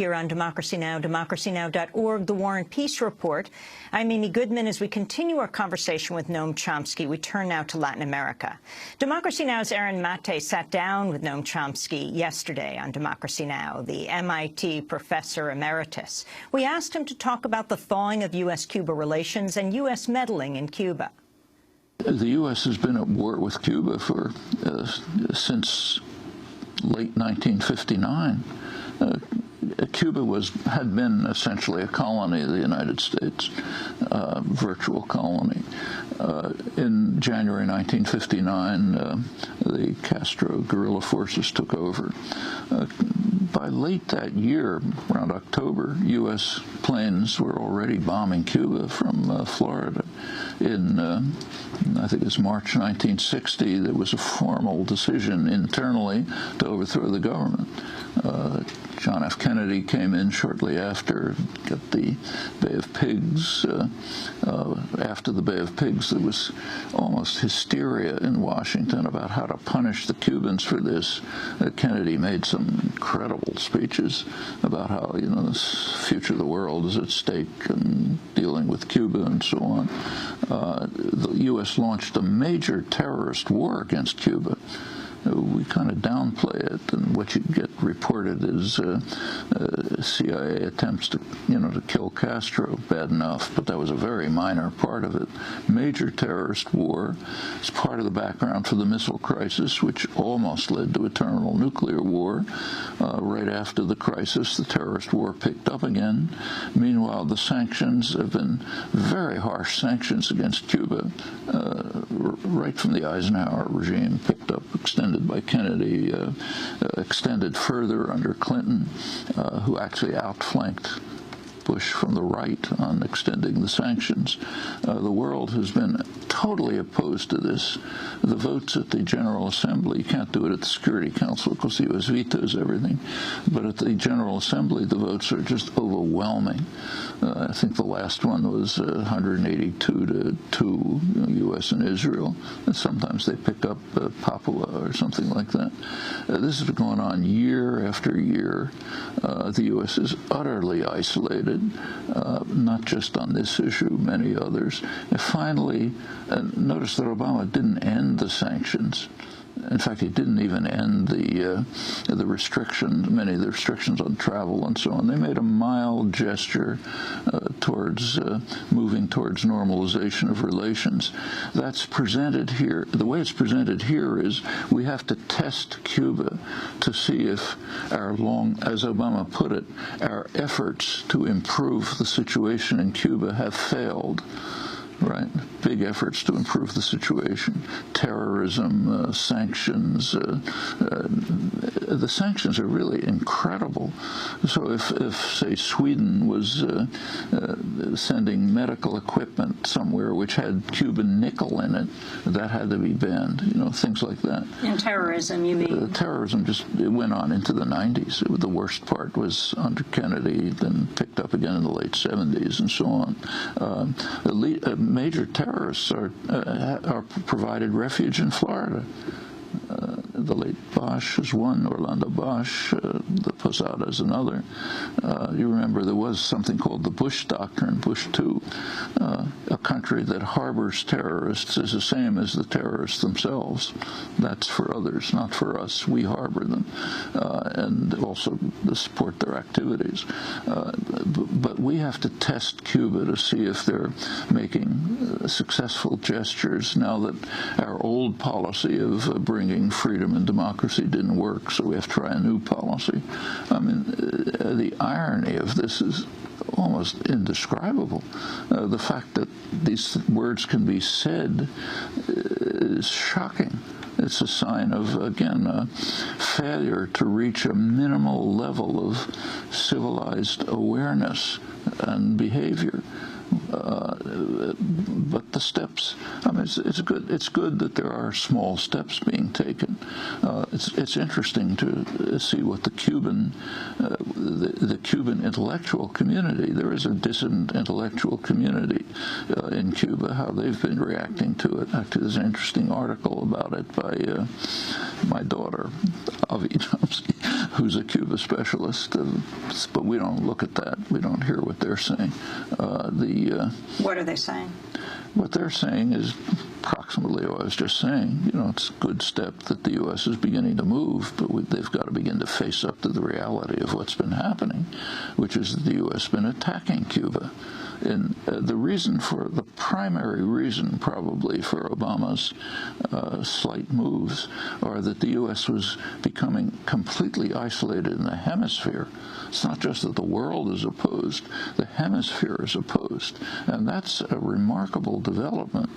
Here on Democracy Now!, democracynow.org, The War and Peace Report. I'm Amy Goodman. As we continue our conversation with Noam Chomsky, we turn now to Latin America. Democracy Now!'s Aaron Mate sat down with Noam Chomsky yesterday on Democracy Now!, the MIT professor emeritus. We asked him to talk about the thawing of U.S.-Cuba relations and U.S. meddling in Cuba. The U.S. has been at war with Cuba since late 1959. Cuba had been essentially a colony of the United States, virtual colony. In January 1959, the Castro guerrilla forces took over. By late that year, around October, U.S. planes were already bombing Cuba from Florida. In, I think it's March 1960, there was a formal decision internally to overthrow the government. John F. Kennedy came in shortly after, got the Bay of Pigs. After the Bay of Pigs, there was almost hysteria in Washington about how to punish the Cubans for this. Kennedy made some incredible speeches about how, you know, the future of the world is at stake and dealing with Cuba and so on. The U.S. launched a major terrorist war against Cuba. We kind of downplay it, and what you get reported is CIA attempts to, to kill Castro. Bad enough, but that was a very minor part of it. Major terrorist war is part of the background for the missile crisis, which almost led to a terminal nuclear war. Right after the crisis, the terrorist war picked up again. Meanwhile, the sanctions have been very harsh sanctions against Cuba, right from the Eisenhower regime, picked up, extended by Kennedy, extended further under Clinton, who actually outflanked Bush from the right on extending the sanctions. The world has been totally opposed to this. The votes at the General Assembly, you can't do it at the Security Council because the U.S. vetoes everything, but at the General Assembly, the votes are just overwhelming. I think the last one was 182 to 2, U.S. and Israel, and sometimes they pick up Papua or something like that. This has been going on year after year. The U.S. is utterly isolated, not just on this issue, many others. And finally, notice that Obama didn't end the sanctions. In fact, he didn't even end the restrictions, many of the restrictions on travel and so on. They made a mild gesture towards moving towards normalization of relations. That's presented here. The way it's presented here is we have to test Cuba to see if as Obama put it, our efforts to improve the situation in Cuba have failed. Right, big efforts to improve the situation. Terrorism, sanctions. The sanctions are really incredible. So if say, Sweden was sending medical equipment somewhere which had Cuban nickel in it, that had to be banned. Things like that. And terrorism, you mean? Terrorism it went on into the 90s. The worst part was under Kennedy, then picked up again in the late 70s and so on. Major terrorists are provided refuge in Florida. The late Bosch is one, Orlando Bosch, the Posada is another. You remember there was something called the Bush Doctrine, Bush II. A country that harbors terrorists is the same as the terrorists themselves. That's for others, not for us. We harbor them, and also to support their activities. But we have to test Cuba to see if they're making successful gestures now that our old policy of bringing freedom and democracy didn't work, so we have to try a new policy. I mean, the irony of this is almost indescribable. The fact that these words can be said is shocking. It's a sign of, again, a failure to reach a minimal level of civilized awareness and behavior. But the steps, I mean, it's good. It's good that there are small steps being taken. It's interesting to see what the Cuban intellectual community. There is a dissident intellectual community in Cuba. How they've been reacting to it. Actually, there's an interesting article about it by my daughter, Avi Chomsky, who's a Cuba specialist. But we don't look at that. We don't hear what they're saying. What are they saying? What they're saying is approximately what I was just saying. You know, it's a good step that the U.S. is beginning to move, but they've got to begin to face up to the reality of what's been happening, which is that the U.S. has been attacking Cuba. And the primary reason probably for Obama's slight moves are that the U.S. was becoming completely isolated in the hemisphere. It's not just that the world is opposed, the hemisphere is opposed. And that's a remarkable development.